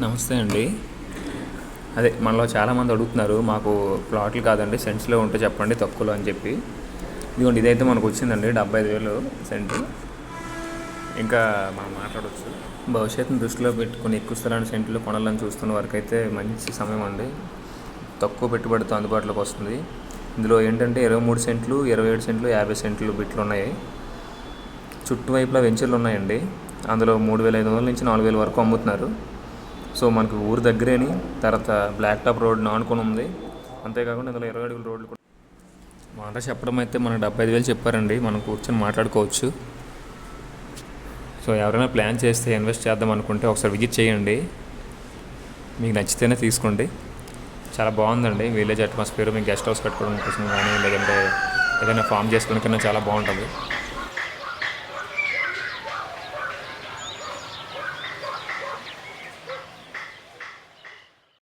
నమస్తే అండి. అదే మనలో చాలామంది అడుగుతున్నారు, మాకు ప్లాట్లు కాదండి సెంట్స్లో ఉంటే చెప్పండి తక్కువలో అని చెప్పి. ఇదిగోండి, ఇదైతే మనకు వచ్చిందండి 75,000 సెంటు. ఇంకా మనం మాట్లాడవచ్చు. భవిష్యత్తును దృష్టిలో పెట్టుకుని ఎక్కువ స్థలాన్ని సెంట్లు కొనాలని చూస్తున్న వారికి అయితే మంచి సమయం అండి. తక్కువ పెట్టుబడితో అందుబాటులోకి వస్తుంది. ఇందులో ఏంటంటే 23 సెంట్లు, 27 సెంట్లు, 50 సెంట్లు బిట్లు ఉన్నాయి. చుట్టువైపులా వెంచర్లు ఉన్నాయండి. అందులో 3,500 నుంచి 4,000 వరకు అమ్ముతున్నారు. సో మనకు ఊరు దగ్గరేని, తర్వాత బ్లాక్ టాప్ రోడ్ ఆనుకొని ఉంది. అంతేకాకుండా ఇందులో 20 అడుగుల రోడ్లు కూడా. మాట చెప్పడం అయితే మనకు 75,000 చెప్పారండి. మనం కూర్చొని మాట్లాడుకోవచ్చు. సో ఎవరైనా ప్లాన్ చేస్తే ఇన్వెస్ట్ చేద్దాం అనుకుంటే ఒకసారి విజిట్ చేయండి. మీకు నచ్చితేనే తీసుకోండి. చాలా బాగుందండి విలేజ్ అట్మాస్ఫియర్. మీకు గెస్ట్ హౌస్ కట్టుకోవడం కోసం కానీ, లేదంటే ఏదైనా ఫామ్ చేసుకోవడానికైనా చాలా బాగుంటుంది.